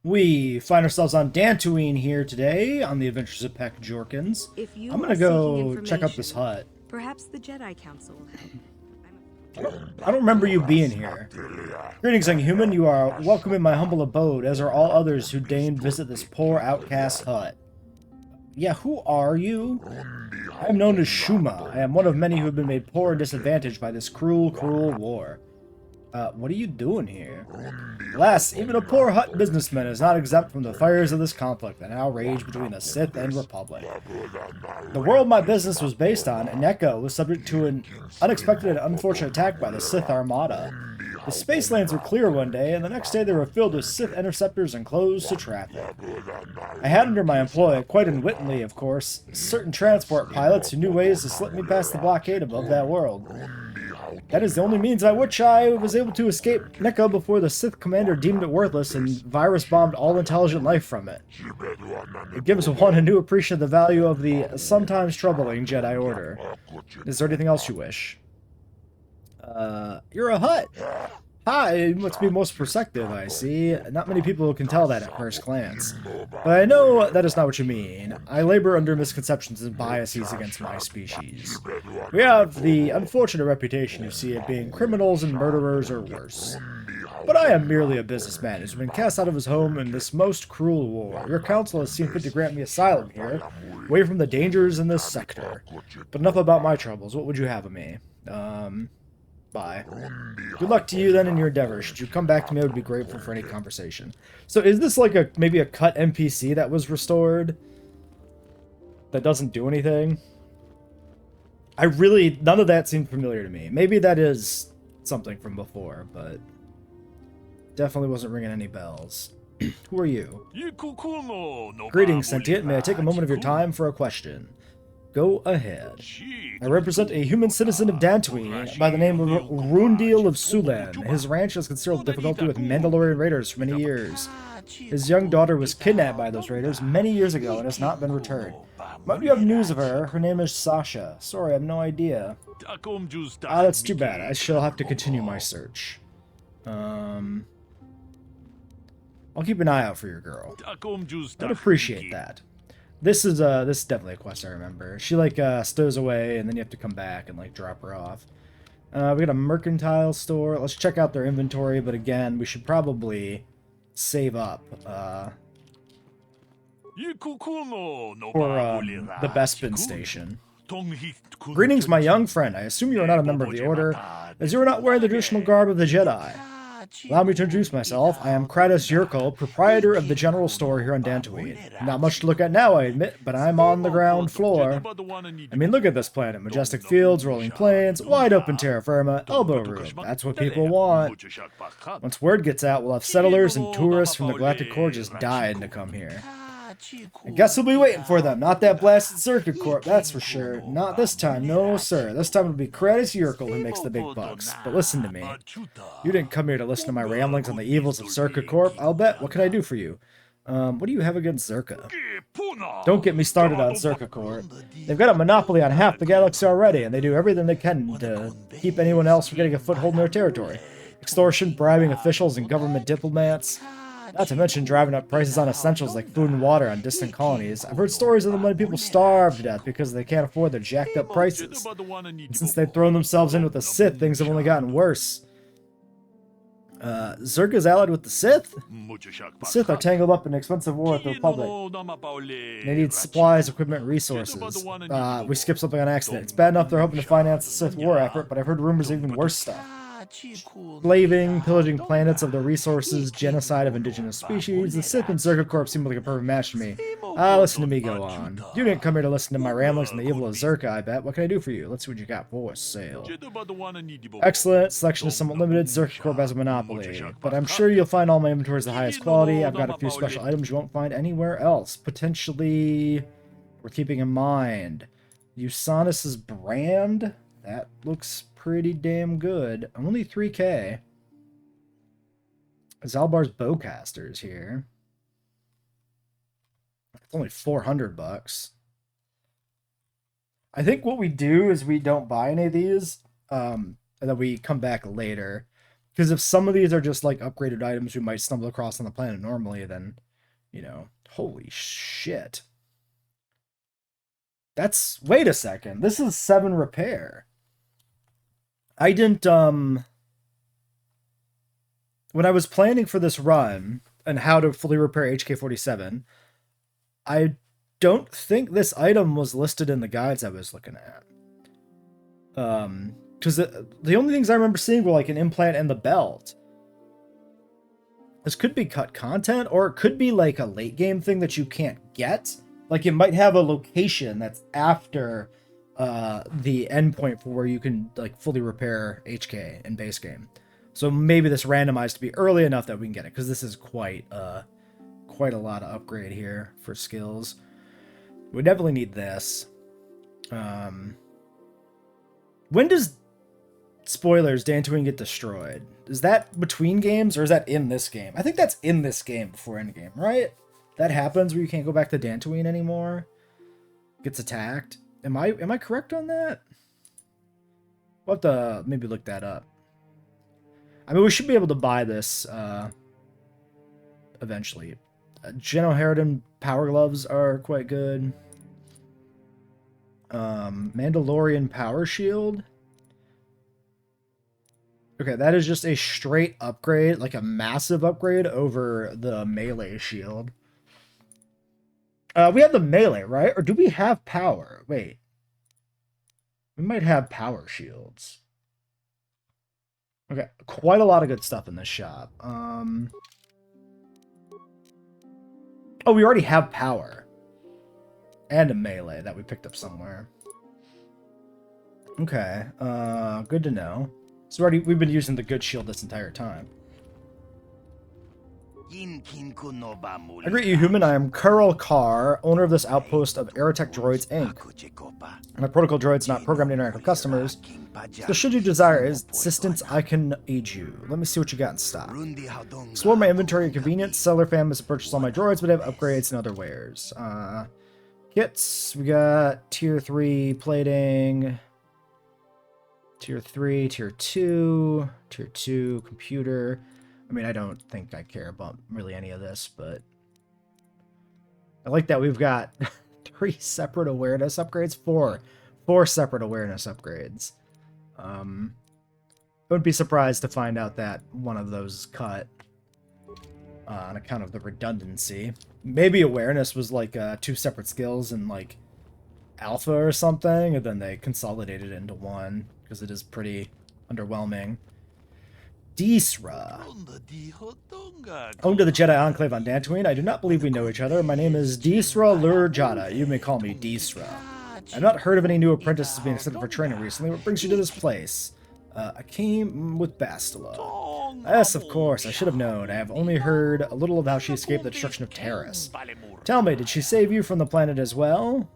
We find ourselves on Dantooine here today on the Adventures of Peck Jorkins. If you I'm are gonna seeking go check out this information, hut. perhaps the Jedi Council will help. I don't remember you being here. Greetings, young human. You are welcome in my humble abode, as are all others who deign visit this poor outcast hut. Yeah, who are you? I am known as Shuma. I am one of many who have been made poor and disadvantaged by this cruel, cruel war. What are you doing here? Alas, even a poor hut businessman is not exempt from the fires of this conflict that now rage between the Sith and Republic. The world my business was based on, Neko, was subject to an unexpected and unfortunate attack by the Sith Armada. The space lanes were clear one day, and the next day they were filled with Sith interceptors and closed to traffic. I had under my employ, quite unwittingly of course, certain transport pilots who knew ways to slip me past the blockade above that world. That is the only means by which I was able to escape Neko before the Sith commander deemed it worthless and virus-bombed all intelligent life from it. It gives one a new appreciation of the value of the sometimes troubling Jedi Order. Is there anything else you wish? You're a hut! Hi, you must be most perceptive, I see. Not many people can tell that at first glance. But I know that is not what you mean. I labor under misconceptions and biases against my species. We have the unfortunate reputation, you see, of being criminals and murderers or worse. But I am merely a businessman who's been cast out of his home in this most cruel war. Your council has seen fit to grant me asylum here, away from the dangers in this sector. But enough about my troubles. What would you have of me? Bye. Good luck to you then in your endeavors. Should you come back to me, I would be grateful for any conversation. So is this like maybe a cut NPC that was restored? That doesn't do anything? None of that seemed familiar to me. Maybe that is something from before, but definitely wasn't ringing any bells. Who are you? Greetings, Sentient. May I take a moment of your time for a question? Go ahead. I represent a human citizen of Dantooine by the name of Rundeel of Sulan. His ranch has considerable difficulty with Mandalorian raiders for many years. His young daughter was kidnapped by those raiders many years ago and has not been returned. Might you have news of her? Her name is Sasha. Sorry, I have no idea. That's too bad. I shall have to continue my search. I'll keep an eye out for your girl. I'd appreciate that. This is definitely a quest I remember. She stows away and then you have to come back and drop her off. We got a mercantile store. Let's check out their inventory, but again, we should probably save up for the Bespin station. Greetings, my young friend. I assume you are not a member of the Order, as you are not wearing the traditional garb of the Jedi. Allow me to introduce myself. I am Kratos Yurko, proprietor of the general store here on Dantooine. Not much to look at now, I admit, but I'm on the ground floor. I mean, look at this planet. Majestic fields, rolling plains, wide open terra firma, elbow room. That's what people want. Once word gets out, we'll have settlers and tourists from the Galactic Core just dying to come here. I guess we'll be waiting for them. Not that blasted Circuit Corp, that's for sure. Not this time, no sir. This time it'll be Kratos Yurko who makes the big bucks. But listen to me. You didn't come here to listen to my ramblings on the evils of Circuit Corp, I'll bet. What can I do for you? What do you have against Zerka? Don't get me started on Circuit Corp. They've got a monopoly on half the galaxy already, and they do everything they can to keep anyone else from getting a foothold in their territory. Extortion, bribing officials and government diplomats. Not to mention driving up prices on essentials like food and water on distant colonies. I've heard stories of them letting people starve to death because they can't afford their jacked up prices. And since they've thrown themselves in with the Sith, things have only gotten worse. Zerka's allied with the Sith? The Sith are tangled up in an expensive war with the Republic. They need supplies, equipment, and resources. We skipped something on accident. It's bad enough they're hoping to finance the Sith war effort, but I've heard rumors of even worse stuff. Slaving, pillaging planets of their resources, genocide of indigenous species. The Sith and Circuit Corp seem like a perfect match to me. Listen to me go on. You didn't come here to listen to my ramblings on the evil of Zerka, I bet. What can I do for you? Let's see what you got for sale. Excellent. Selection is somewhat limited. Circuit Corp has a monopoly. But I'm sure you'll find all my inventory is the highest quality. I've got a few special items you won't find anywhere else. Potentially, we're keeping in mind. Usanis's brand? That looks pretty damn good. Only 3K. Zalbar's bowcasters here. It's only 400 bucks. I think what we do is we don't buy any of these, and then we come back later Because if some of these are just like upgraded items we might stumble across on the planet normally, then, you know, holy shit. That's, wait a second, this is 7 repair. I didn't, when I was planning for this run and how to fully repair HK-47, I don't think this item was listed in the guides I was looking at. Because the only things I remember seeing were like an implant and the belt. This could be cut content, or it could be like a late game thing that you can't get. Like it might have a location that's after the endpoint for where you can like fully repair HK in base game. So maybe this randomized to be early enough that we can get it, because this is quite a lot of upgrade here for skills. We definitely need this. When does, spoilers, Dantooine get destroyed? Is that between games, or is that in this game? I think that's in this game before endgame, right? That happens where you can't go back to Dantooine anymore. Gets attacked. Am I correct on that? We'll have to maybe look that up. I mean, we should be able to buy this eventually. Geno Harridan power gloves are quite good. Mandalorian power shield. Okay, that is just a straight upgrade, like a massive upgrade over the melee shield. We have the melee, right? Or do we have power? Wait. We might have power shields. Okay, quite a lot of good stuff in this shop. Oh, we already have power. And a melee that we picked up somewhere. Okay, good to know. So we've been using the good shield this entire time. I greet you, human. I am Kurl Carr, owner of this outpost of Aerotech Droids, Inc. My protocol droids not programmed to interact with customers. So should you desire assistance, I can aid you. Let me see what you got in stock. Explore my inventory at convenience. Seller fam has purchased all my droids, but I have upgrades and other wares. Kits. We got tier 3 plating. Tier 3, tier 2, tier 2 computer. I mean, I don't think I care about really any of this, but I like that we've got 3 separate awareness upgrades. 4 separate awareness upgrades. I wouldn't be surprised to find out that one of those is cut on account of the redundancy. Maybe awareness was like 2 separate skills in like alpha or something, and then they consolidated it into one, because it is pretty underwhelming. Disra. Home to the Jedi Enclave on Dantooine. I do not believe we know each other. My name is Disra Lurjada. You may call me Disra. I've not heard of any new apprentices being accepted for training recently. What brings you to this place? I came with Bastila. Yes, of course. I should have known. I have only heard a little of how she escaped the destruction of Terrace. Tell me, did she save you from the planet as well?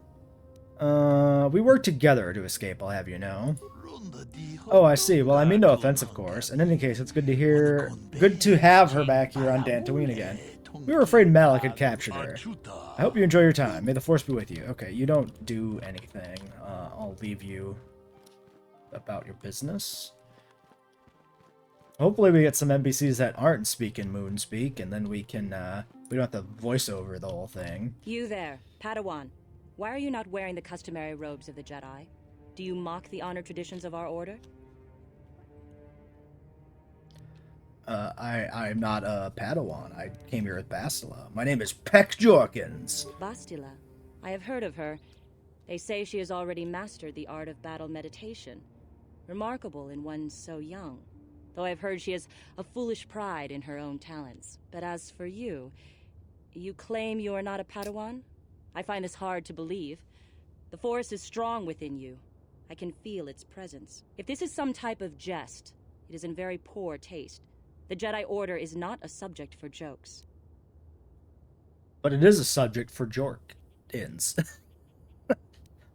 We worked together to escape, I'll have you know. Oh, I see. Well, I mean no offense, of course. In any case, it's good to have her back here on Dantooine again. We were afraid Malak had captured her. I hope you enjoy your time. May the Force be with you. Okay, you don't do anything. I'll leave you about your business. Hopefully we get some NPCs that aren't speaking Moonspeak, and then we can, we don't have to voice over the whole thing. You there, Padawan. Why are you not wearing the customary robes of the Jedi? Do you mock the honor traditions of our order? I'm not a Padawan. I came here with Bastila. My name is Peck Jorkins. Bastila. I have heard of her. They say she has already mastered the art of battle meditation. Remarkable in one so young. Though I've heard she has a foolish pride in her own talents. But as for you, you claim you are not a Padawan? I find this hard to believe. The Force is strong within you. I can feel its presence. If this is some type of jest, it is in very poor taste. The Jedi Order is not a subject for jokes. But it is a subject for Jorkins.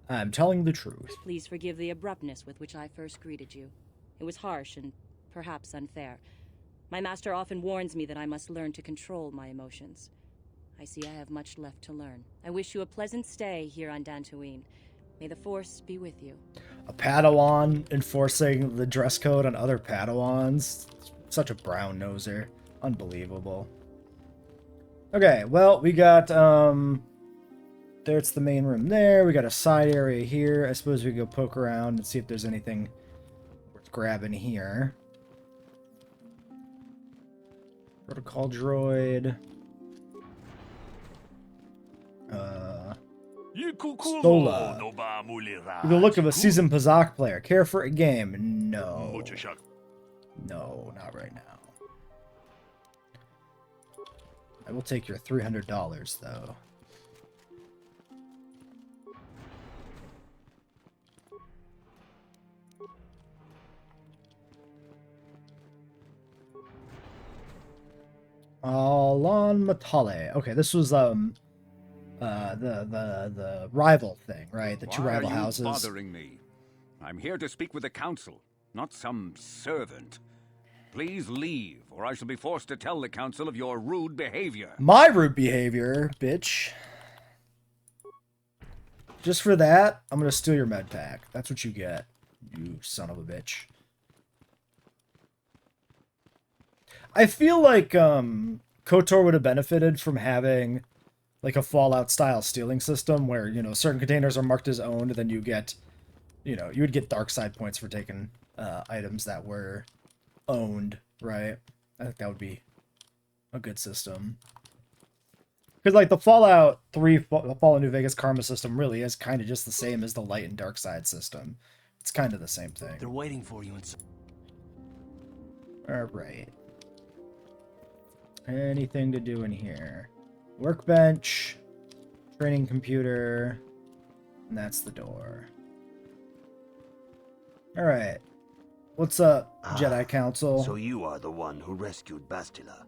I'm telling the truth. Please forgive the abruptness with which I first greeted you. It was harsh and perhaps unfair. My master often warns me that I must learn to control my emotions. I see I have much left to learn. I wish you a pleasant stay here on Dantooine. May the Force be with you. A Padawan enforcing the dress code on other Padawans. It's Such a brown noser. Unbelievable. Okay, well, we got, there's the main room there. We got a side area here. I suppose we can go poke around and see if there's anything worth grabbing here. Protocol droid. Stola. With the look of a seasoned Pazak player. Care for a game? No. No, not right now. I will take your $300, though. Alon Matale. Okay, this was the rival thing, right? The two rival houses. Why are you bothering me? I'm here to speak with the council, not some servant. Please leave, or I shall be forced to tell the council of your rude behavior. My rude behavior, bitch. Just for that, I'm gonna steal your med pack. That's what you get, you son of a bitch. I feel like KOTOR would have benefited from having like a Fallout-style stealing system where, you know, certain containers are marked as owned, and then you get, you know, you would get dark side points for taking items that were owned, right? I think that would be a good system. Because, like, the Fallout 3, Fallout New Vegas Karma system really is kind of just the same as the light and dark side system. It's kind of the same thing. They're waiting for you. Alright. Anything to do in here? Workbench, training computer, and that's the door. Alright. What's up, Jedi Council? So you are the one who rescued Bastila.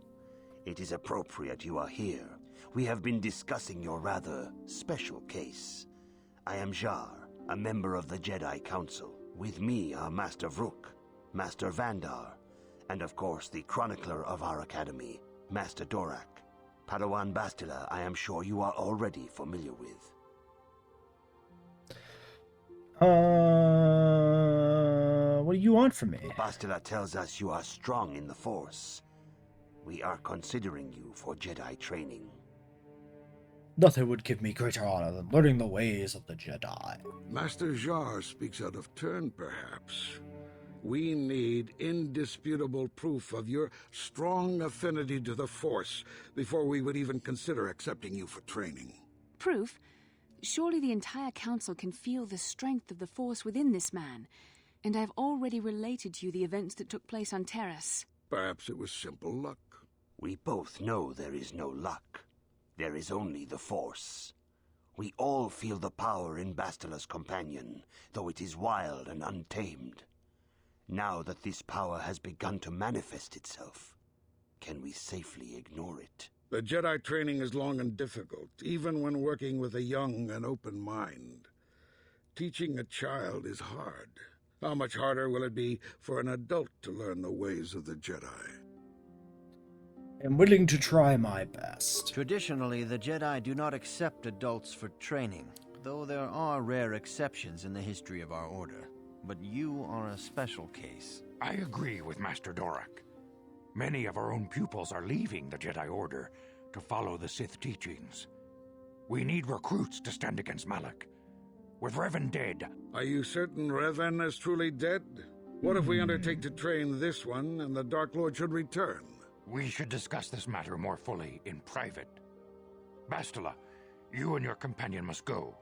It is appropriate you are here. We have been discussing your rather special case. I am Jar, a member of the Jedi Council. With me are Master Vrook, Master Vandar, and of course the chronicler of our academy, Master Dorak. Padawan Bastila, I am sure you are already familiar with. What do you want from me? Bastila tells us you are strong in the Force. We are considering you for Jedi training. Nothing would give me greater honor than learning the ways of the Jedi. Master Jar speaks out of turn, perhaps. We need indisputable proof of your strong affinity to the Force before we would even consider accepting you for training. Proof? Surely the entire council can feel the strength of the Force within this man, and I've already related to you the events that took place on Terrace. Perhaps it was simple luck. We both know there is no luck. There is only the Force. We all feel the power in Bastila's companion, though it is wild and untamed. Now that this power has begun to manifest itself, can we safely ignore it? The Jedi training is long and difficult, even when working with a young and open mind. Teaching a child is hard. How much harder will it be for an adult to learn the ways of the Jedi? I'm willing to try my best. Traditionally, the Jedi do not accept adults for training, though there are rare exceptions in the history of our order. But you are a special case. I agree with Master Dorak. Many of our own pupils are leaving the Jedi Order to follow the Sith teachings. We need recruits to stand against Malak. With Revan dead... Are you certain Revan is truly dead? What if we undertake to train this one and the Dark Lord should return? We should discuss this matter more fully in private. Bastila, you and your companion must go.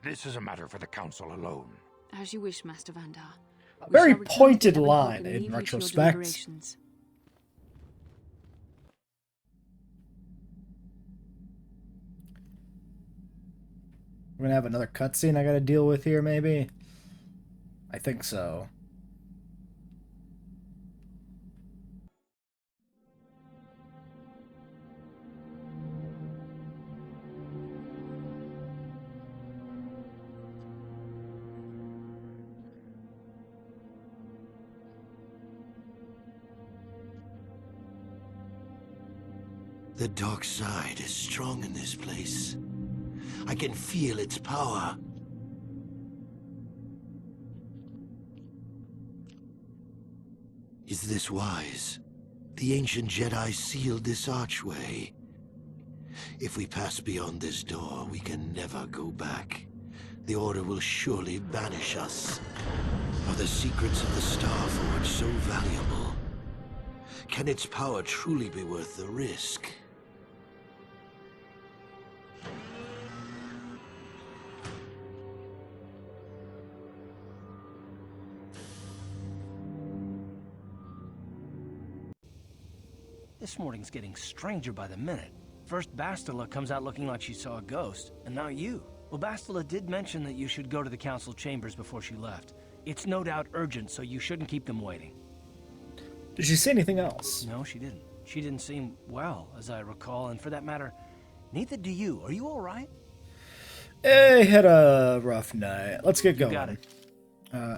This is a matter for the Council alone. As you wish, Master Vandar. A very pointed line in retrospect. We're gonna have another cutscene I gotta deal with here, maybe? I think so. The dark side is strong in this place. I can feel its power. Is this wise? The ancient Jedi sealed this archway. If we pass beyond this door, we can never go back. The Order will surely banish us. Are the secrets of the Star Forge so valuable? Can its power truly be worth the risk? This morning's getting stranger by the minute. First Bastila comes out looking like she saw a ghost, and now you. Well, Bastila did mention that you should go to the council chambers before she left. It's no doubt urgent, so you shouldn't keep them waiting. Did she say anything else? No, she didn't. She didn't seem well, as I recall, and for that matter, neither do you. Are you all right? I had a rough night. Let's get going. You got it.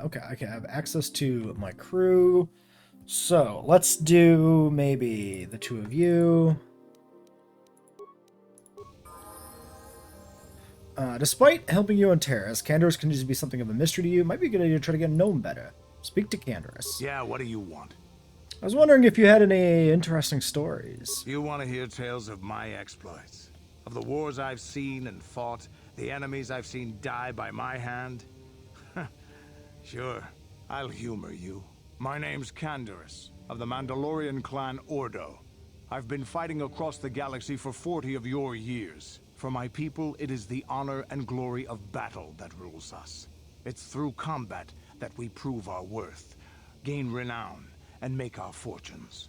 Okay, I can have access to my crew. So, let's do maybe the two of you. Despite helping you on Terrace, Canderous continues to be something of a mystery to you. Might be a good idea to try to get to know him better. Speak to Canderous. Yeah, what do you want? I was wondering if you had any interesting stories. You want to hear tales of my exploits? Of the wars I've seen and fought, the enemies I've seen die by my hand? Sure, I'll humor you. My name's Canderous, of the Mandalorian clan Ordo. I've been fighting across the galaxy for 40 of your years. For my people, it is the honor and glory of battle that rules us. It's through combat that we prove our worth, gain renown, and make our fortunes.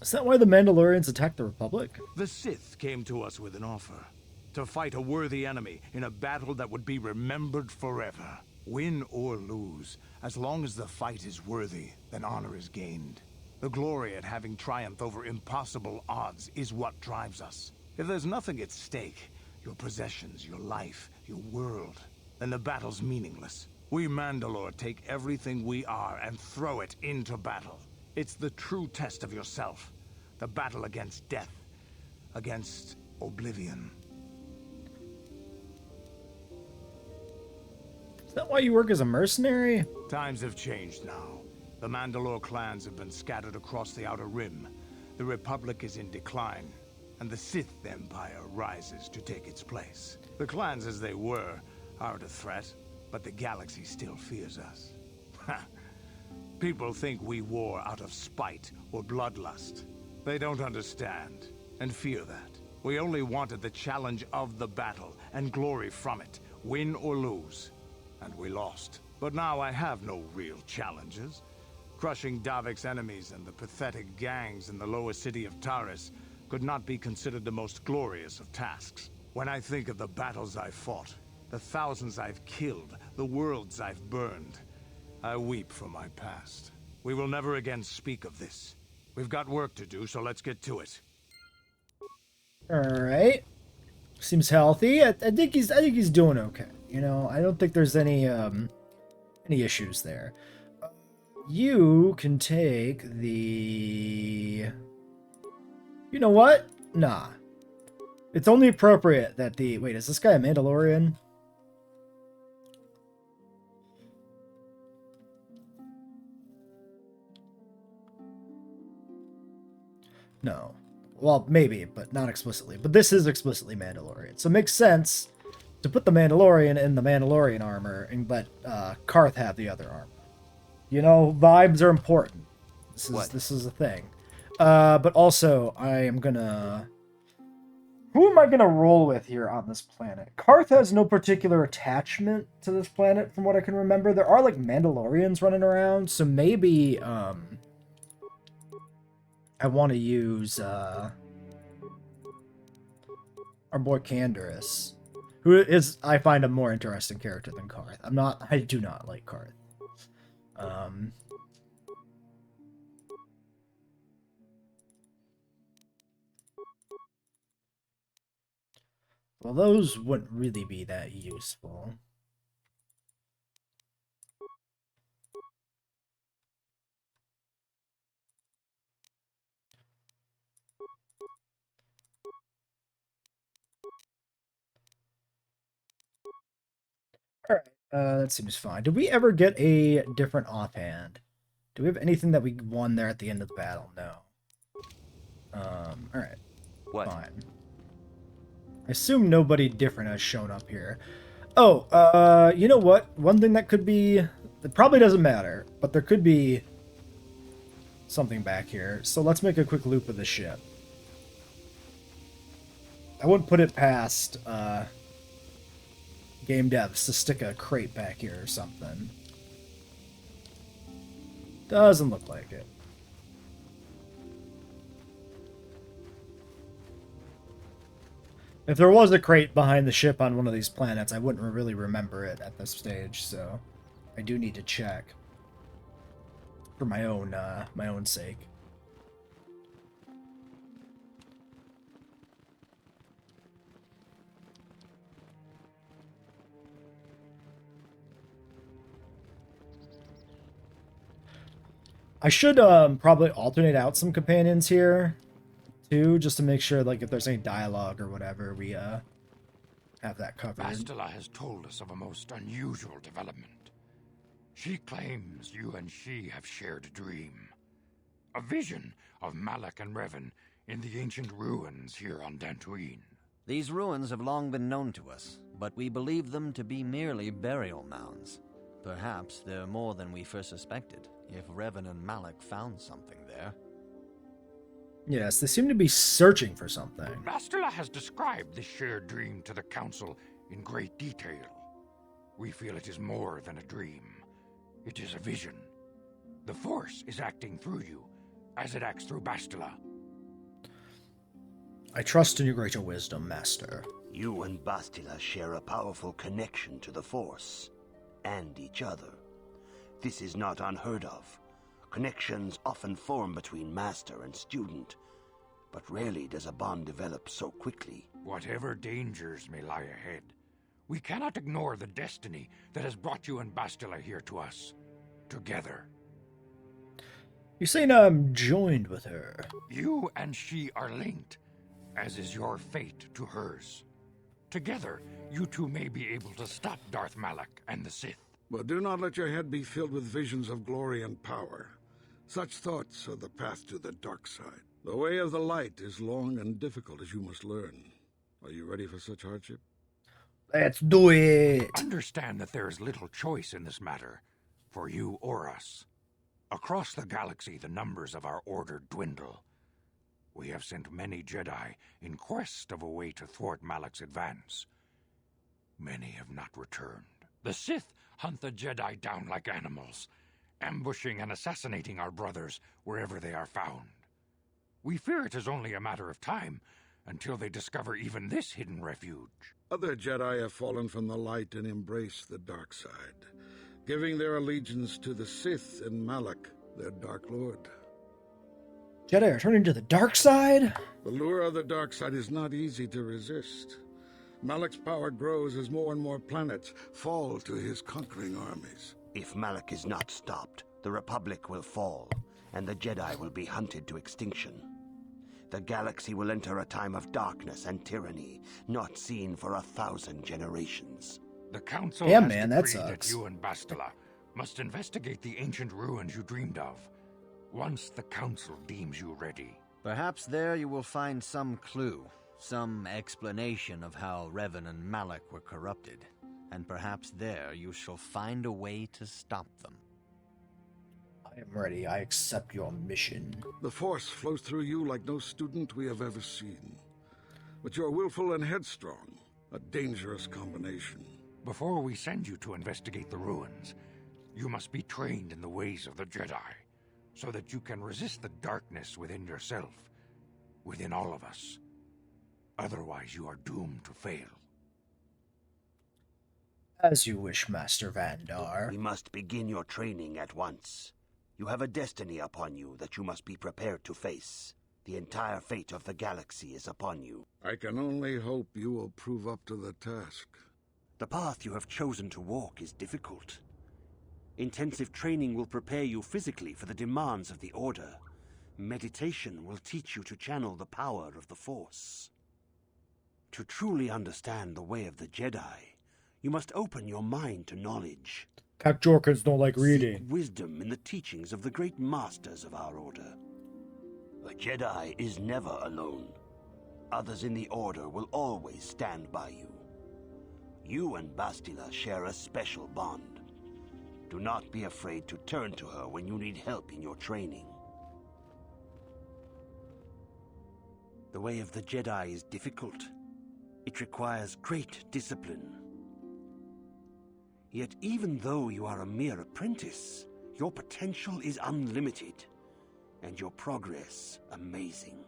Is that why the Mandalorians attacked the Republic? The Sith came to us with an offer. To fight a worthy enemy in a battle that would be remembered forever. Win or lose, as long as the fight is worthy, then honor is gained. The glory at having triumphed over impossible odds is what drives us. If there's nothing at stake, your possessions, your life, your world, then the battle's meaningless. We Mandalore take everything we are and throw it into battle. It's the true test of yourself. The battle against death. Against oblivion. Is that why you work as a mercenary? Times have changed now. The Mandalore clans have been scattered across the Outer Rim. The Republic is in decline, and the Sith Empire rises to take its place. The clans as they were aren't a threat, but the galaxy still fears us. People think we war out of spite or bloodlust. They don't understand, and fear that. We only wanted the challenge of the battle, and glory from it, win or lose. And we lost. But now I have no real challenges. Crushing Davik's enemies and the pathetic gangs in the lower city of Taris could not be considered the most glorious of tasks. When I think of the battles I've fought, the thousands I've killed, the worlds I've burned, I weep for my past. We will never again speak of this. We've got work to do, so let's get to it. Alright. Seems healthy. I think he's doing okay. You know, I don't think there's any issues there. You can take the... You know what? Nah. It's only appropriate that the... Wait, is this guy a Mandalorian? No. Well, maybe, but not explicitly. But this is explicitly Mandalorian. So it makes sense to put the Mandalorian in the Mandalorian armor and let Karth have the other armor. You know, vibes are important. This is a thing. But also, I am gonna... Who am I gonna roll with here on this planet? Karth has no particular attachment to this planet, from what I can remember. There are, like, Mandalorians running around, so maybe, I want to use, our boy Canderous, who is, I find, a more interesting character than Karth. I do not like Karth. Well, those wouldn't really be that useful. Alright, That seems fine. Did we ever get a different offhand? Do we have anything that we won there at the end of the battle? No. Alright. What? Fine. I assume nobody different has shown up here. Oh, you know what? One thing that could be... It probably doesn't matter, but there could be something back here. So let's make a quick loop of the ship. I wouldn't put it past, game devs to stick a crate back here or something. Doesn't look like it. If there was a crate behind the ship on one of these planets, I wouldn't really remember it at this stage, so I do need to check for my own sake. I should probably alternate out some companions here too, just to make sure, like, if there's any dialogue or whatever, we have that covered. Bastila has told us of a most unusual development. She claims you and she have shared a dream. A vision of Malak and Revan in the ancient ruins here on Dantooine. These ruins have long been known to us, but we believe them to be merely burial mounds. Perhaps they're more than we first suspected, if Revan and Malak found something there. Yes, they seem to be searching for something. Bastila has described this shared dream to the Council in great detail. We feel it is more than a dream. It is a vision. The Force is acting through you, as it acts through Bastila. I trust in your greater wisdom, Master. You and Bastila share a powerful connection to the Force, and each other. This is not unheard of. Connections often form between master and student, but rarely does a bond develop so quickly. Whatever dangers may lie ahead, we cannot ignore the destiny that has brought you and Bastila here to us, together. You're saying I'm joined with her? You and she are linked, as is your fate to hers. Together, you two may be able to stop Darth Malak and the Sith. But do not let your head be filled with visions of glory and power. Such thoughts are the path to the dark side. The way of the light is long and difficult, as you must learn. Are you ready for such hardship? Let's do it! Understand that there is little choice in this matter, for you or us. Across the galaxy, the numbers of our order dwindle. We have sent many Jedi in quest of a way to thwart Malak's advance. Many have not returned. The Sith hunt the Jedi down like animals, ambushing and assassinating our brothers wherever they are found. We fear it is only a matter of time until they discover even this hidden refuge. Other Jedi have fallen from the light and embraced the dark side, giving their allegiance to the Sith and Malak, their Dark Lord. Jedi are turning to the dark side? The lure of the dark side is not easy to resist. Malak's power grows as more and more planets fall to his conquering armies. If Malak is not stopped, the Republic will fall, and the Jedi will be hunted to extinction. The galaxy will enter a time of darkness and tyranny, not seen for 1,000 generations. The Council yeah, has man, that decreed sucks. that you and Bastila must investigate the ancient ruins you dreamed of, once the Council deems you ready. Perhaps there you will find some clue, some explanation of how Revan and Malak were corrupted, and perhaps there you shall find a way to stop them. I am ready. I accept your mission. The Force flows through you like no student we have ever seen. But you're willful and headstrong, a dangerous combination. Before we send you to investigate the ruins, you must be trained in the ways of the Jedi, so that you can resist the darkness within yourself, within all of us. Otherwise, you are doomed to fail. As you wish, Master Vandar. We must begin your training at once. You have a destiny upon you that you must be prepared to face. The entire fate of the galaxy is upon you. I can only hope you will prove up to the task. The path you have chosen to walk is difficult. Intensive training will prepare you physically for the demands of the Order. Meditation will teach you to channel the power of the Force. To truly understand the way of the Jedi, You must open your mind to knowledge. Jorkins don't like reading. Seek wisdom in the teachings of the great masters of our order. A Jedi is never alone. Others in the Order will always stand by you. You and Bastila share a special bond. Do not be afraid to turn to her when you need help in your training. The way of the Jedi is difficult. It requires great discipline. Yet even though you are a mere apprentice, your potential is unlimited, and your progress amazing.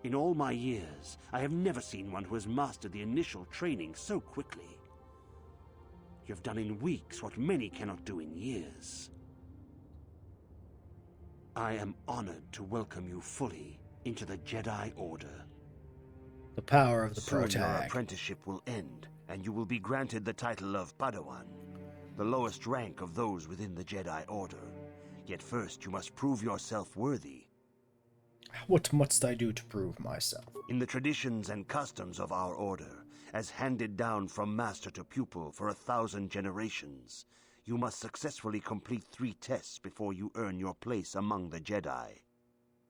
In all my years, I have never seen one who has mastered the initial training so quickly. You have done in weeks what many cannot do in years. I am honored to welcome you fully into the Jedi Order. The power of the Soon your protag. apprenticeship will end, and you will be granted the title of Padawan, the lowest rank of those within the Jedi Order. Yet first you must prove yourself worthy. What must I do to prove myself? In the traditions and customs of our order, as handed down from master to pupil for 1,000 generations, you must successfully complete 3 tests before you earn your place among the Jedi.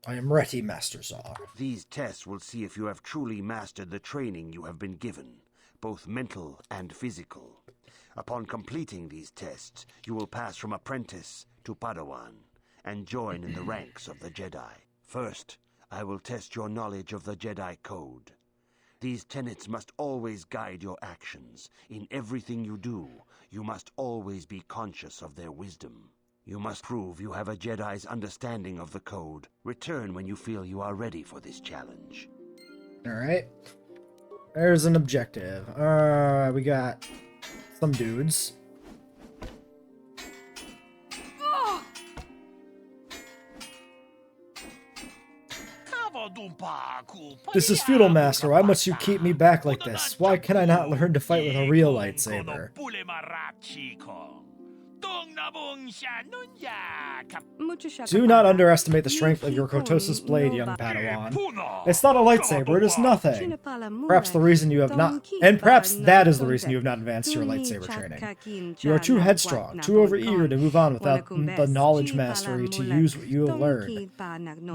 I am ready, Master Czar. These tests will see if you have truly mastered the training you have been given, both mental and physical. Upon completing these tests, you will pass from apprentice to Padawan, and join in the ranks of the Jedi. First, I will test your knowledge of the Jedi Code. These tenets must always guide your actions. In everything you do, you must always be conscious of their wisdom. You must prove you have a Jedi's understanding of the Code. Return when you feel you are ready for this challenge. Alright. There's an objective. We got some dudes. This is futile, Master. Why must you keep me back like this? Why can I not learn to fight with a real lightsaber? Do not underestimate the strength of your Kotosis blade, young Padawan. It's not a lightsaber, it is nothing. Perhaps the reason you have not... And perhaps that is the reason you have not advanced your lightsaber training. You are too headstrong, too overeager to move on without the knowledge mastery to use what you have learned.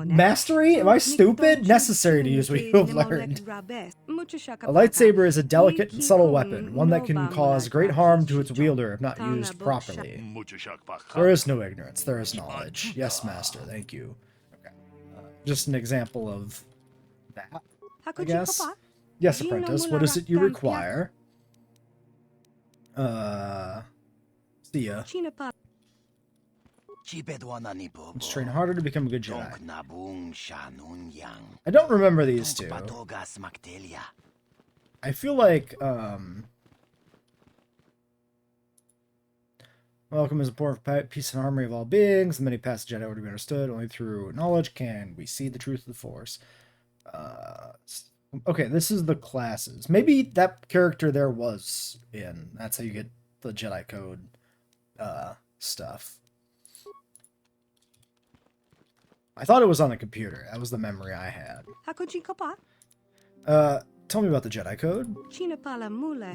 Mastery? Am I stupid? Necessary to use what you have learned. A lightsaber is a delicate and subtle weapon, one that can cause great harm to its wielder if not used properly. There is no ignorance, there is knowledge. Yes, Master, thank you. Okay. Just an example of that, I guess. Yes, apprentice, what is it you require? See ya. Let's train harder to become a good Jedi. I don't remember these two. I feel like, welcome is important for peace and harmony of all beings. The many paths of Jedi order to be understood. Only through knowledge can we see the truth of the Force. Okay, this is the classes. Maybe that character there was in. That's how you get the Jedi Code stuff. I thought it was on the computer. That was the memory I had. Tell me about the Jedi Code.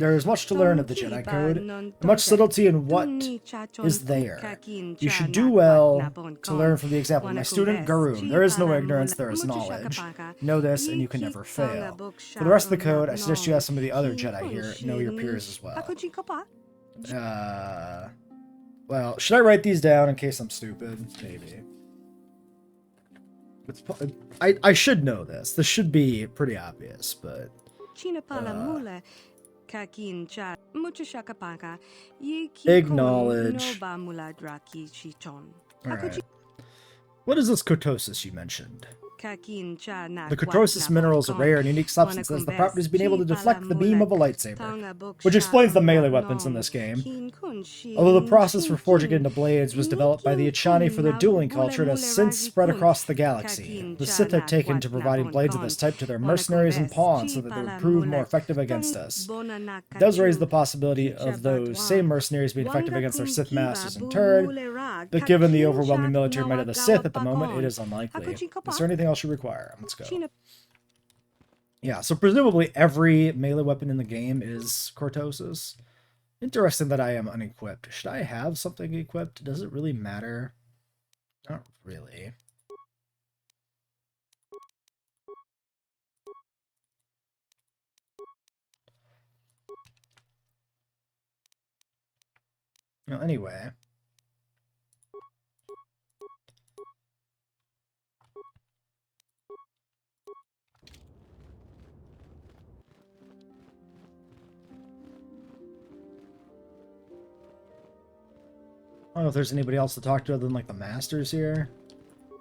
There is much to learn of the Jedi Code, much subtlety in what is there. You should do well to learn from the example of my student Garoon. There is no ignorance, there is knowledge. Know this, and you can never fail. For the rest of the code, I suggest you ask some of the other Jedi here. Know your peers as well. Well, should I write these down in case I'm stupid? Maybe. I should know this. This should be pretty obvious, but... Acknowledge. Alright. What is this Kotosis you mentioned? The Kotosis mineral is a rare and unique substance that has the properties of being able to deflect the beam of a lightsaber, which explains the melee weapons in this game. Although the process for forging it into blades was developed by the Ichani for their dueling culture, it has since spread across the galaxy. The Sith have taken to providing blades of this type to their mercenaries and pawns so that they would prove more effective against us. It does raise the possibility of those same mercenaries being effective against their Sith masters in turn, but given the overwhelming military might of the Sith at the moment, it is unlikely. Is there anything else you require? Let's go. Yeah, so presumably every melee weapon in the game is cortosis. Interesting that I am unequipped. Should I have something equipped? Does it really matter? Not really. Well, anyway. I don't know if there's anybody else to talk to other than, like, the masters here.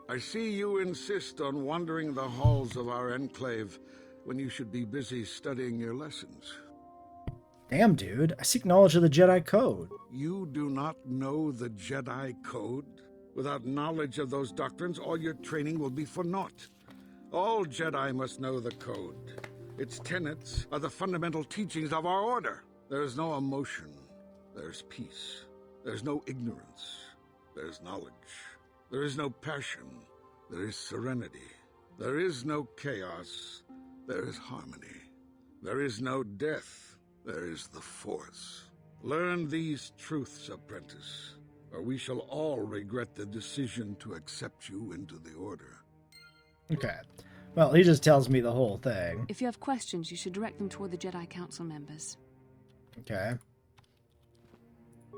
I see you insist on wandering the halls of our enclave when you should be busy studying your lessons. Damn, dude. I seek knowledge of the Jedi Code. You do not know the Jedi Code? Without knowledge of those doctrines, all your training will be for naught. All Jedi must know the Code. Its tenets are the fundamental teachings of our order. There is no emotion. There's peace. There's no ignorance. There's knowledge. There is no passion. There is serenity. There is no chaos. There is harmony. There is no death. There is the Force. Learn these truths, apprentice, or we shall all regret the decision to accept you into the Order. Okay. Well, he just tells me the whole thing. If you have questions, you should direct them toward the Jedi Council members. Okay.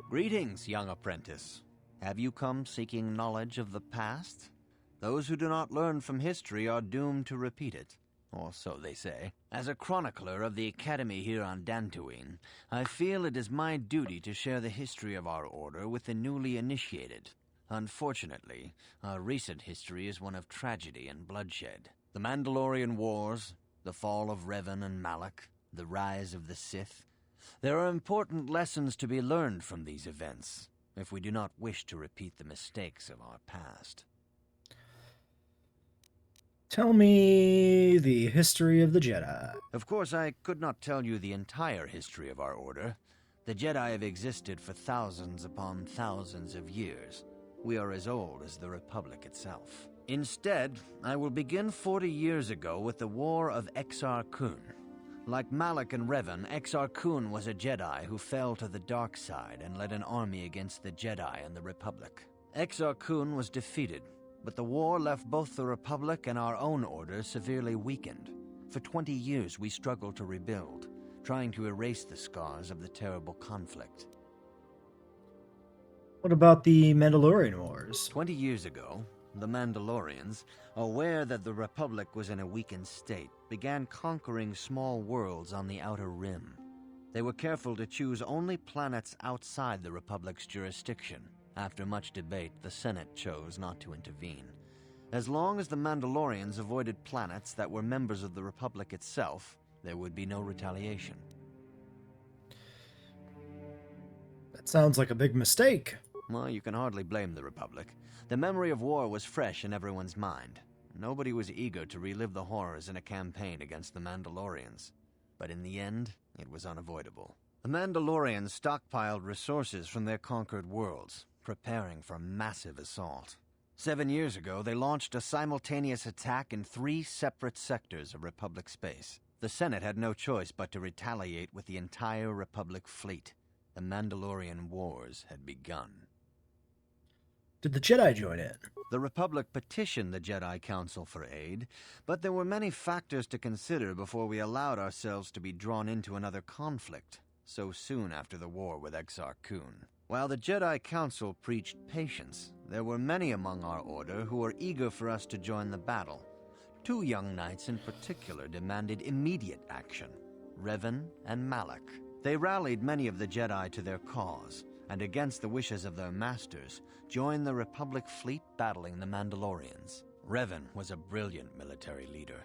Greetings, young apprentice. Have you come seeking knowledge of the past? Those who do not learn from history are doomed to repeat it, or so they say. As a chronicler of the Academy here on Dantooine, I feel it is my duty to share the history of our order with the newly initiated. Unfortunately, our recent history is one of tragedy and bloodshed. The Mandalorian Wars, the fall of Revan and Malak, the rise of the Sith. There are important lessons to be learned from these events, if we do not wish to repeat the mistakes of our past. Tell me the history of the Jedi. Of course, I could not tell you the entire history of our order. The Jedi have existed for thousands upon thousands of years. We are as old as the Republic itself. Instead, I will begin 40 years ago with the War of Exar Kun. Like Malak and Revan, Exar Kun was a Jedi who fell to the dark side and led an army against the Jedi and the Republic. Exar Kun was defeated, but the war left both the Republic and our own order severely weakened. For 20 years we struggled to rebuild, trying to erase the scars of the terrible conflict. What about the Mandalorian Wars? 20 years ago, the Mandalorians, aware that the Republic was in a weakened state, began conquering small worlds on the Outer Rim. They were careful to choose only planets outside the Republic's jurisdiction. After much debate, the Senate chose not to intervene. As long as the Mandalorians avoided planets that were members of the Republic itself, there would be no retaliation. That sounds like a big mistake. Well, you can hardly blame the Republic. The memory of war was fresh in everyone's mind. Nobody was eager to relive the horrors in a campaign against the Mandalorians. But in the end, it was unavoidable. The Mandalorians stockpiled resources from their conquered worlds, preparing for a massive assault. 7 years ago, they launched a simultaneous attack in 3 separate sectors of Republic space. The Senate had no choice but to retaliate with the entire Republic fleet. The Mandalorian Wars had begun. Did the Jedi join in? The Republic petitioned the Jedi Council for aid, but there were many factors to consider before we allowed ourselves to be drawn into another conflict, so soon after the war with Exar Kun. While the Jedi Council preached patience, there were many among our order who were eager for us to join the battle. 2 young knights in particular demanded immediate action, Revan and Malak. They rallied many of the Jedi to their cause, and against the wishes of their masters, joined the Republic fleet battling the Mandalorians. Revan was a brilliant military leader,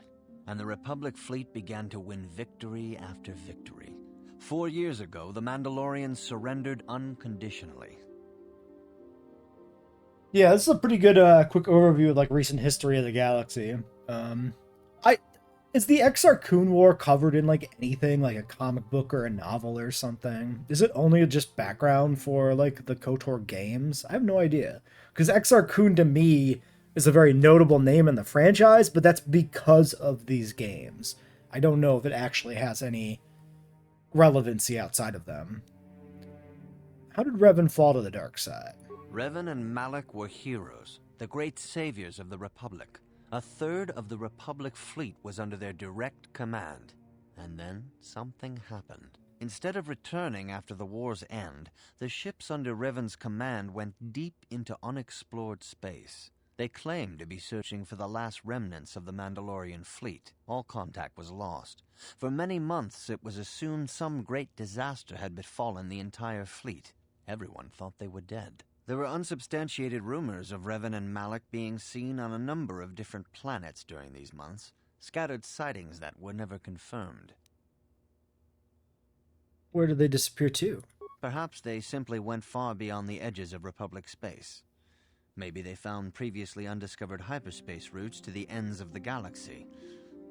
and the Republic fleet began to win victory after victory. 4 years ago, the Mandalorians surrendered unconditionally. Yeah, this is a pretty good quick overview of like recent history of the galaxy. Is the Exar Kun War covered in like anything, like a comic book or a novel or something? Is it only just background for like the KOTOR games? I have no idea. Because Exar Kun to me is a very notable name in the franchise, but that's because of these games. I don't know if it actually has any relevancy outside of them. How did Revan fall to the dark side? Revan and Malak were heroes, the great saviors of the Republic. A third of the Republic fleet was under their direct command. And then something happened. Instead of returning after the war's end, the ships under Revan's command went deep into unexplored space. They claimed to be searching for the last remnants of the Mandalorian fleet. All contact was lost. For many months it was assumed some great disaster had befallen the entire fleet. Everyone thought they were dead. There were unsubstantiated rumors of Revan and Malak being seen on a number of different planets during these months, scattered sightings that were never confirmed. Where did they disappear to? Perhaps they simply went far beyond the edges of Republic space. Maybe they found previously undiscovered hyperspace routes to the ends of the galaxy.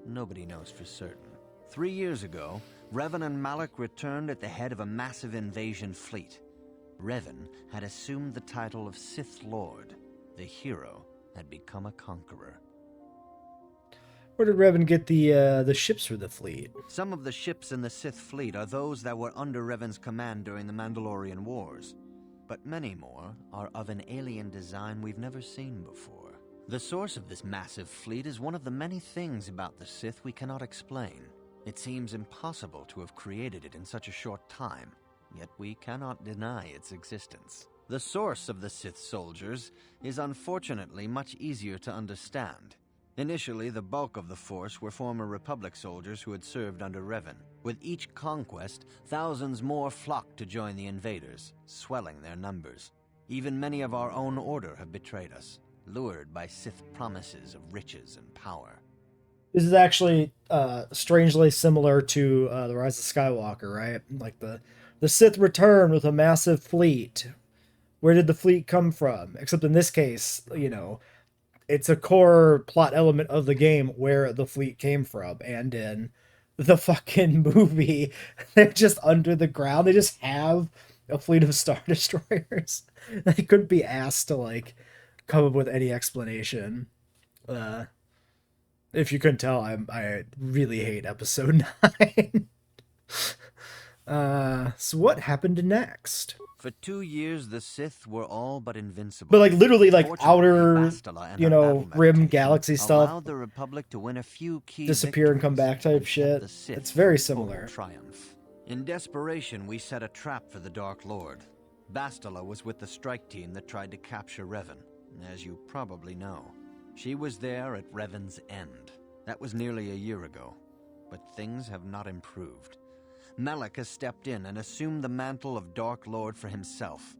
Nobody knows for certain. 3 years ago, Revan and Malak returned at the head of a massive invasion fleet. Revan had assumed the title of Sith Lord. The hero had become a conqueror. Where did Revan get the ships for the fleet? Some of the ships in the Sith fleet are those that were under Revan's command during the Mandalorian Wars. But many more are of an alien design we've never seen before. The source of this massive fleet is one of the many things about the Sith we cannot explain. It seems impossible to have created it in such a short time, yet we cannot deny its existence. The source of the Sith soldiers is unfortunately much easier to understand. Initially, the bulk of the force were former Republic soldiers who had served under Revan. With each conquest, thousands more flocked to join the invaders, swelling their numbers. Even many of our own order have betrayed us, lured by Sith promises of riches and power. This is actually strangely similar to The Rise of Skywalker, right? Like the Sith return with a massive fleet. Where did the fleet come from? Except in this case, you know, it's a core plot element of the game where the fleet came from. And in the fucking movie, they're just under the ground. They just have a fleet of Star Destroyers. They couldn't be asked to, like, come up with any explanation. If you couldn't tell, I really hate episode 9. So what happened next? For 2 years, the Sith were all but invincible. But like literally, like outer, you know, rim galaxy stuff, the Republic to win a few key disappear and come back type shit. It's very similar. Triumph. In desperation, we set a trap for the Dark Lord. Bastila was with the strike team that tried to capture Revan, as you probably know. She was there at Revan's end. That was nearly a year ago, but things have not improved. Malak has stepped in and assumed the mantle of Dark Lord for himself,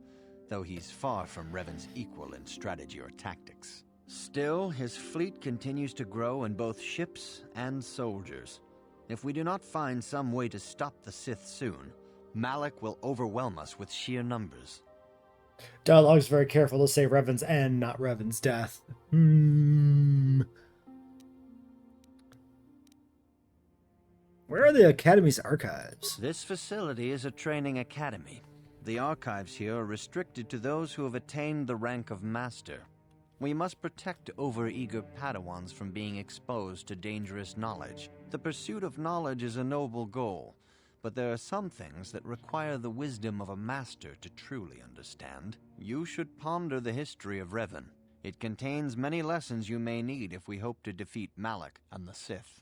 though he's far from Revan's equal in strategy or tactics. Still, his fleet continues to grow in both ships and soldiers. If we do not find some way to stop the Sith soon, Malak will overwhelm us with sheer numbers. Dialogue's very careful to say Revan's end, not Revan's death. Where are the Academy's archives? This facility is a training academy. The archives here are restricted to those who have attained the rank of Master. We must protect overeager Padawans from being exposed to dangerous knowledge. The pursuit of knowledge is a noble goal, but there are some things that require the wisdom of a master to truly understand. You should ponder the history of Revan. It contains many lessons you may need if we hope to defeat Malak and the Sith.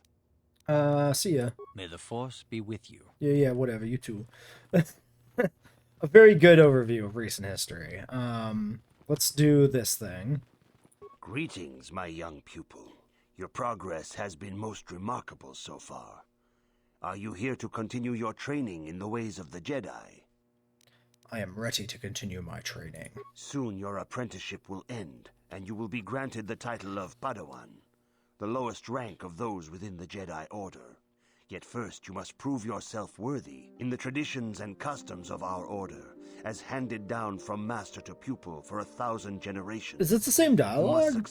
See ya. May the Force be with you. Yeah, whatever, you too. A very good overview of recent history. Let's do this thing. Greetings, my young pupil. Your progress has been most remarkable so far. Are you here to continue your training in the ways of the Jedi? I am ready to continue my training. Soon your apprenticeship will end, and you will be granted the title of Padawan, the lowest rank of those within the Jedi Order. Yet first you must prove yourself worthy in the traditions and customs of our order, as handed down from master to pupil for 1,000 generations. Is this the same dialogue?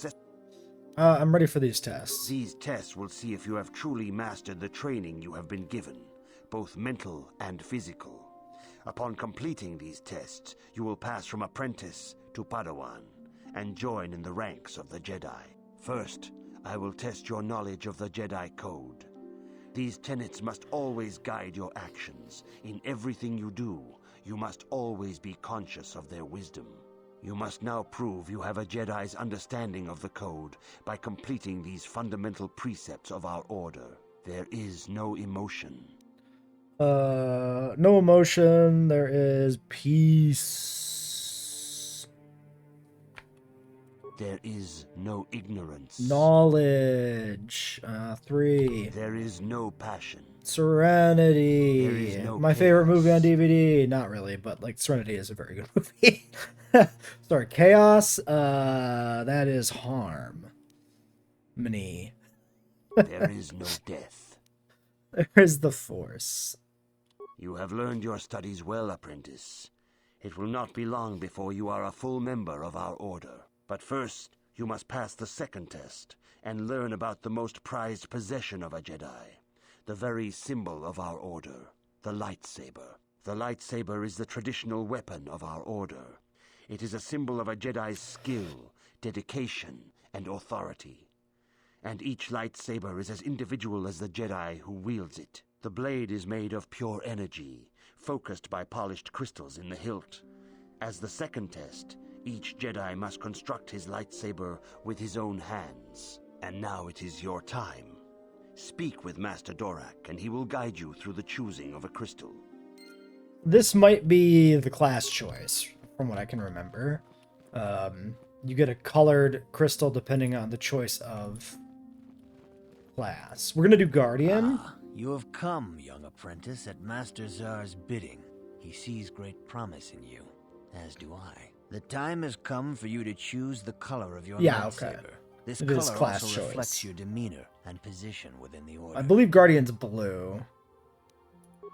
I'm ready for these tests. These tests will see if you have truly mastered the training you have been given, both mental and physical. Upon completing these tests, you will pass from apprentice to Padawan, and join in the ranks of the Jedi. First, I will test your knowledge of the Jedi Code. These tenets must always guide your actions. In everything you do, you must always be conscious of their wisdom. You must now prove you have a Jedi's understanding of the code by completing these fundamental precepts of our order. There is no emotion. No emotion. There is peace. There is no ignorance. Knowledge. 3. There is no passion. Serenity. There is no My chaos. favorite movie on DVD. Not really, but like Serenity is a very good movie. Sorry, chaos. That is harm. Many. There is no death. There is the Force. You have learned your studies well, apprentice. It will not be long before you are a full member of our order. But first, you must pass the second test and learn about the most prized possession of a Jedi, the very symbol of our order, the lightsaber. The lightsaber is the traditional weapon of our order. It is a symbol of a Jedi's skill, dedication, and authority. And each lightsaber is as individual as the Jedi who wields it. The blade is made of pure energy, focused by polished crystals in the hilt. As the second test, each Jedi must construct his lightsaber with his own hands. And now it is your time. Speak with Master Dorak, and he will guide you through the choosing of a crystal. This might be the class choice, from what I can remember. You get a colored crystal depending on the choice of class. We're gonna do Guardian. You have come, young apprentice, at Master Zar's bidding. He sees great promise in you, as do I. The time has come for you to choose the color of your lightsaber. Okay. This It is color class also choice. reflects your demeanor and position within the order. I believe Guardian's blue.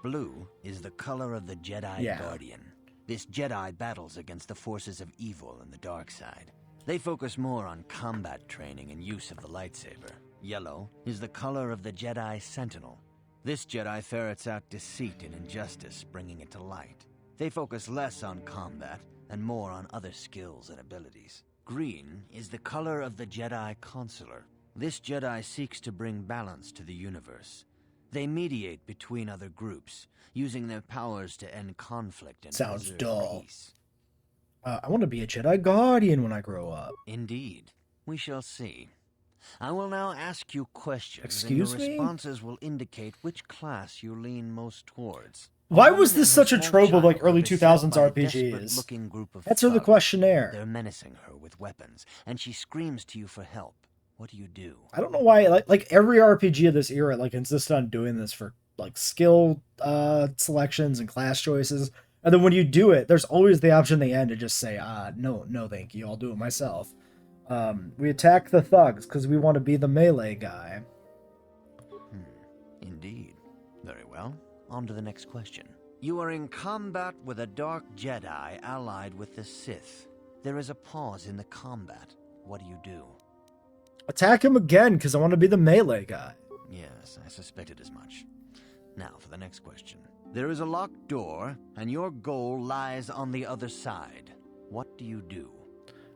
Blue is the color of the Jedi Guardian. This Jedi battles against the forces of evil and the dark side. They focus more on combat training and use of the lightsaber. Yellow is the color of the Jedi Sentinel. This Jedi ferrets out deceit and injustice, bringing it to light. They focus less on combat and more on other skills and abilities. Green is the color of the Jedi Consular. This Jedi seeks to bring balance to the universe. They mediate between other groups, using their powers to end conflict and Sounds preserve dull. peace. I want to be a Jedi Guardian when I grow up. Indeed. We shall see. I will now ask you questions, Excuse and me? your responses will indicate which class you lean most towards. Why A was woman this and her such a small trope of like child are early beset 2000s by a RPGs? desperate-looking group of Answer the thugs. questionnaire. They're menacing her with weapons, and she screams to you for help. What do? I don't know why like every RPG of this era like insisted on doing this for like skill selections and class choices. And then when you do it, there's always the option at the end to just say, no thank you, I'll do it myself. We attack the thugs because we want to be the melee guy. Indeed. Very well. On to the next question. You are in combat with a dark Jedi allied with the Sith. There is a pause in the combat. What do? Attack him again because I want to be the melee guy. Yes, I suspected as much. Now for the next question. There is a locked door, and your goal lies on the other side. What do?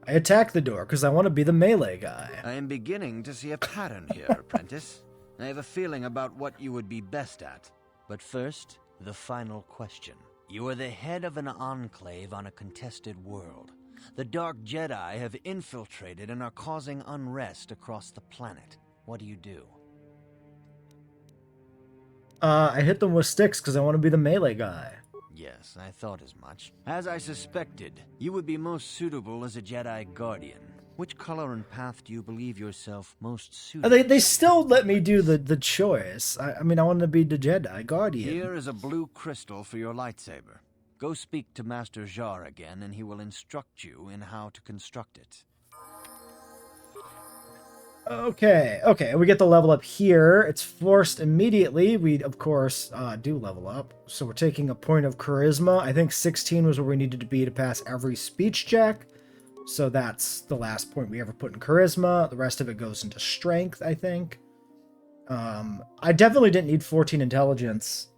I attack the door because I want to be the melee guy. I am beginning to see a pattern here, apprentice. I have a feeling about what you would be best at. But first, the final question. You are the head of an enclave on a contested world. The Dark Jedi have infiltrated and are causing unrest across the planet. What do? I hit them with sticks because I want to be the melee guy. Yes, I thought as much. As I suspected, you would be most suitable as a Jedi Guardian. Which color and path do you believe yourself most suited? They still let me do the choice. I mean, I want to be the Jedi Guardian. Here is a blue crystal for your lightsaber. Go speak to Master Jar again, and he will instruct you in how to construct it. Okay, we get the level up here. It's forced immediately. We, of course, do level up. So we're taking a point of charisma. I think 16 was where we needed to be to pass every speech check. So that's the last point we ever put in charisma. The rest of it goes into strength, I think. I definitely didn't need 14 intelligence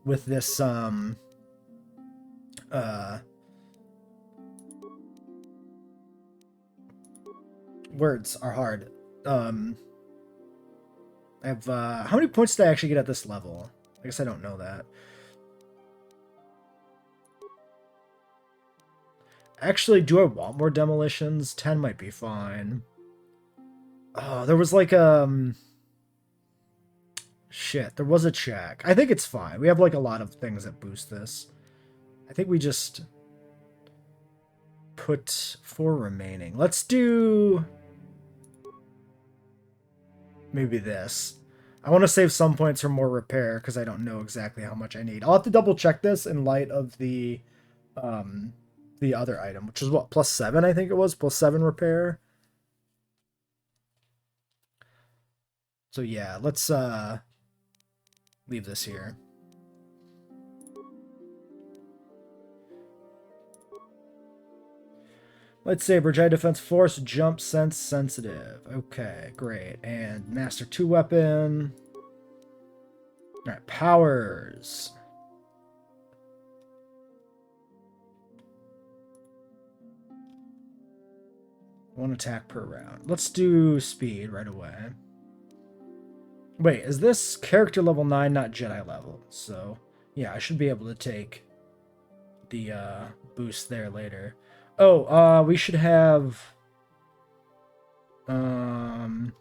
with this, words are hard. I have, how many points did I actually get at this level? I guess I don't know that. Actually, do I want more demolitions? 10 might be fine. Oh, there was like, shit, there was a check. I think it's fine. We have like a lot of things that boost this. I think we just put 4 remaining. Let's do maybe this. I want to save some points for more repair because I don't know exactly how much I need. I'll have to double check this in light of the other item, which is what, +7, I think it was, +7 repair. So yeah, let's leave this here. Lightsaber, Jedi Defense Force, Jump Sense Sensitive. Okay, great. And Master 2 weapon. Alright, powers. One attack per round. Let's do speed right away. Wait, is this character level 9, not Jedi level? So, yeah, I should be able to take the boost there later. Oh, we should have mind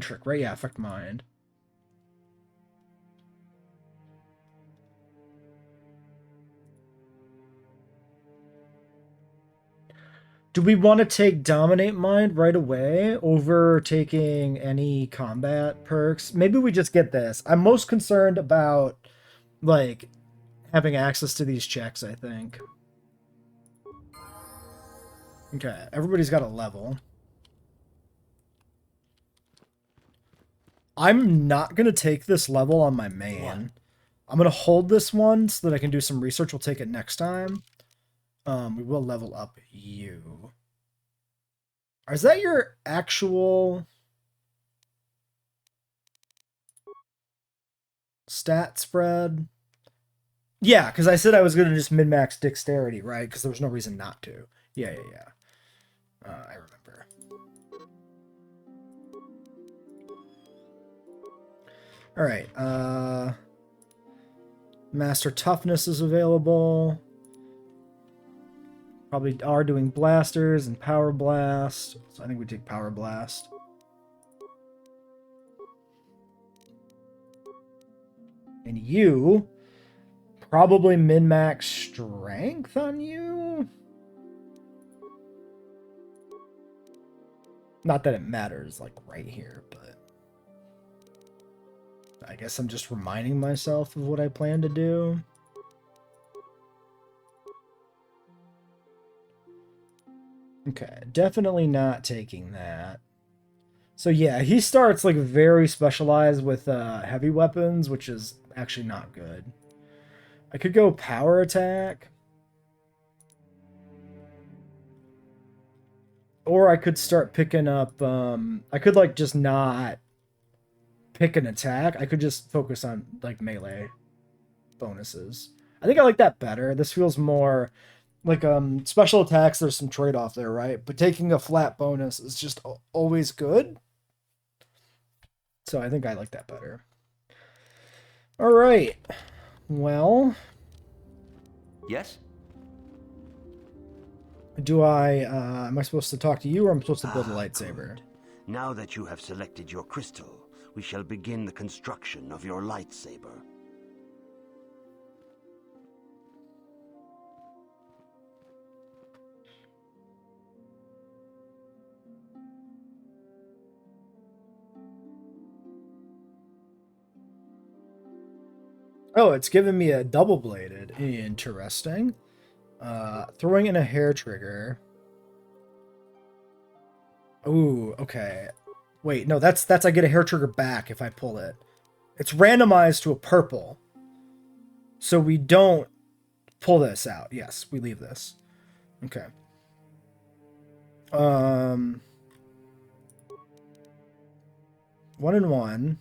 trick, right? Yeah, affect mind. Do we want to take dominate mind right away over taking any combat perks? Maybe we just get this. I'm most concerned about like having access to these checks, I think. Okay, everybody's got a level. I'm not going to take this level on my main. I'm going to hold this one so that I can do some research. We'll take it next time. We will level up you. Is that your actual stat spread? Yeah, because I said I was going to just min-max dexterity, right? Because there was no reason not to. Yeah. I remember. Alright, Master Toughness is available. Probably are doing blasters and power blast. So I think we take power blast. And you probably min-max strength on you. Not that it matters like right here, but I guess I'm just reminding myself of what I plan to do. Okay, definitely not taking that. So yeah, he starts like very specialized with heavy weapons, which is actually not good. I could go power attack. Or I could start picking up, I could like just not pick an attack. I could just focus on like melee bonuses. I think I like that better. This feels more like special attacks. There's some trade-off there, right? But taking a flat bonus is just always good. So I think I like that better. All right. Well. Yes? Do I, am I supposed to talk to you or am I supposed to build a lightsaber? Good. Now that you have selected your crystal, we shall begin the construction of your lightsaber. Oh, it's giving me a double-bladed. Interesting. Throwing in a hair trigger. Ooh, okay. Wait, no, that's I get a hair trigger back if I pull it. It's randomized to a purple. So we don't pull this out. Yes, we leave this. Okay. 1 and 1,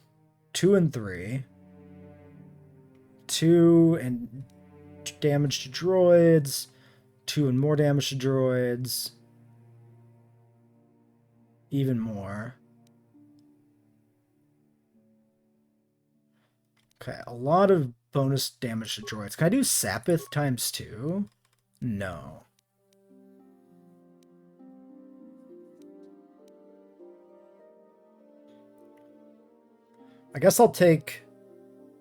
2 and 3, 2 and damage to droids, 2 and more damage to droids. even more. Okay, a lot of bonus damage to droids. Can I do Sapith times 2? No. I guess I'll take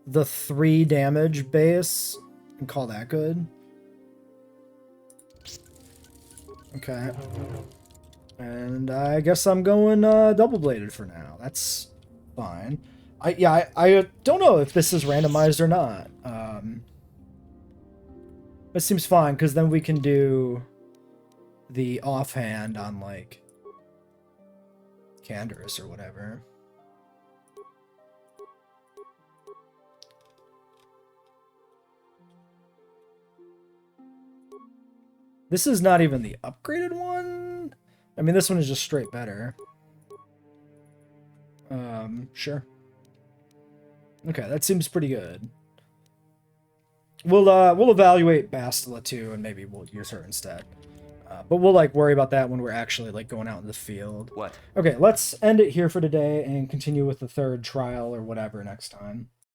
the 3 damage base and call that good. Okay. And I guess I'm going double-bladed for now. That's fine. I don't know if this is randomized or not. It seems fine, because then we can do the offhand on, like, Canderous or whatever. This is not even the upgraded one? I mean, this one is just straight better. Sure. Okay, that seems pretty good. We'll evaluate Bastila too, and maybe we'll use her instead. But we'll, like, worry about that when we're actually, like, going out in the field. What? Okay, let's end it here for today and continue with the 3rd trial or whatever next time.